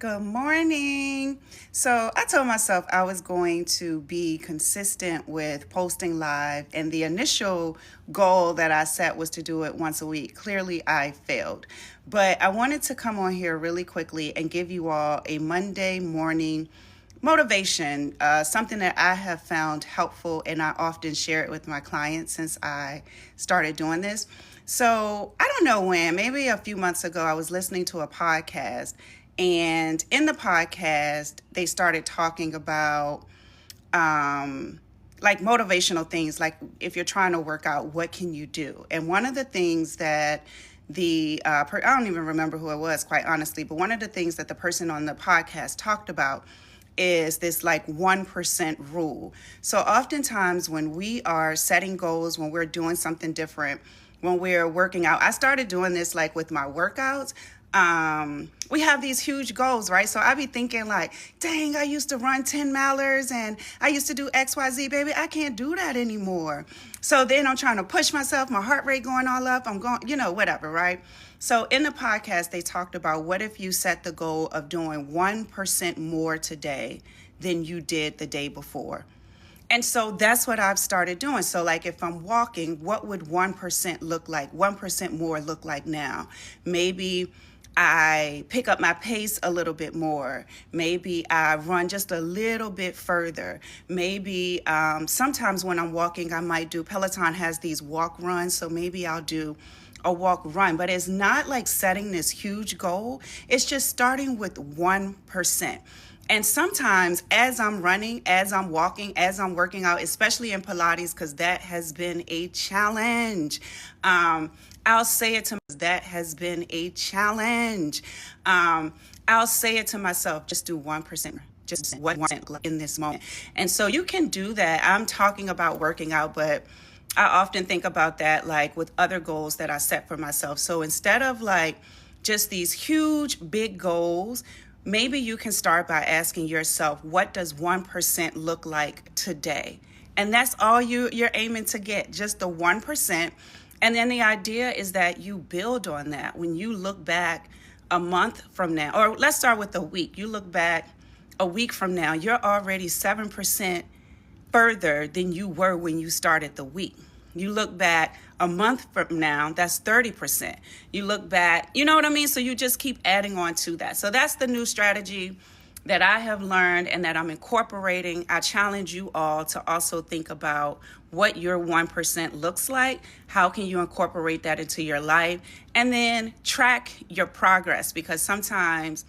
Good morning. So I told myself I was going to be consistent with posting live, and the initial goal that I set was to do it once a week. Clearly, I failed. But I wanted to come on here really quickly and give you all a Monday morning motivation, something that I have found helpful, and I often share it with my clients since I started doing this. So I don't know when, maybe a few months ago, I was listening to a podcast, and in the podcast, they started talking about like motivational things, like if you're trying to work out, what can you do? And one of the things that I don't even remember who it was, quite honestly, but one of the things that the person on the podcast talked about is this like 1% rule. So oftentimes when we are setting goals, when we're doing something different, when we're working out, I started doing this like with my workouts. We have these huge goals, right? So I be thinking like, dang, I used to run 10 milers and I used to do XYZ, baby. I can't do that anymore. So then I'm trying to push myself, my heart rate going all up. I'm going, whatever, right? So in the podcast, they talked about what if you set the goal of doing 1% more today than you did the day before. And so that's what I've started doing. So like if I'm walking, what would 1% look like? 1% more look like now? Maybe I pick up my pace a little bit more. Maybe I run just a little bit further. Maybe sometimes when I'm walking, I might do, Peloton has these walk runs, so maybe I'll do a walk run. But it's not like setting this huge goal. It's just starting with 1%. And sometimes as I'm running, as I'm walking, as I'm working out, especially in Pilates, because that has been a challenge. I'll say it to myself, that has been a challenge. I'll say it to myself, just do 1%, just 1% in this moment. And so you can do that. I'm talking about working out, but I often think about that like with other goals that I set for myself. So instead of like just these huge, big goals, maybe you can start by asking yourself, what does 1% look like today? And that's all you're aiming to get, just the 1%. And then the idea is that you build on that. When you look back a month from now, or let's start with a week. You look back a week from now, you're already 7% further than you were when you started the week. You look back a month from now, that's 30%. You look back, you know what I mean? So you just keep adding on to that. So that's the new strategy that I have learned and that I'm incorporating. I challenge you all to also think about what your 1% looks like. How can you incorporate that into your life? And then track your progress, because sometimes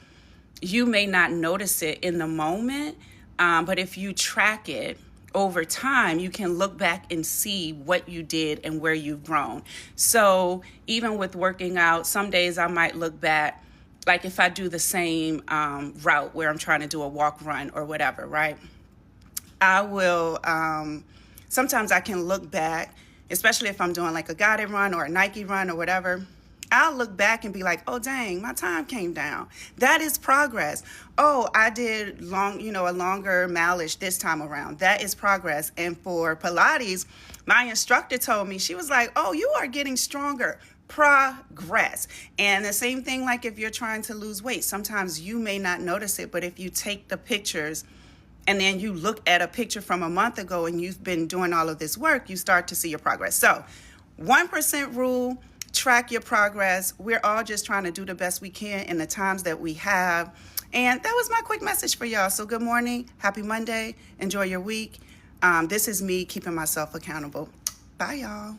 you may not notice it in the moment, but if you track it over time, you can look back and see what you did and where you've grown. So even with working out, some days I might look back, like if I do the same route where I'm trying to do a walk run or whatever, right? I will, sometimes I can look back, especially if I'm doing like a guided run or a Nike run or whatever. I'll look back and be like, oh, dang, my time came down. That is progress. Oh, I did a longer mileage this time around. That is progress. And for Pilates, my instructor told me, she was like, oh, you are getting stronger. Progress. And the same thing, like if you're trying to lose weight, sometimes you may not notice it, but if you take the pictures and then you look at a picture from a month ago and you've been doing all of this work, you start to see your progress. So 1% rule. Track your progress. We're all just trying to do the best we can in the times that we have. And that was my quick message for y'all. So good morning. Happy Monday. Enjoy your week. This is me keeping myself accountable. Bye, y'all.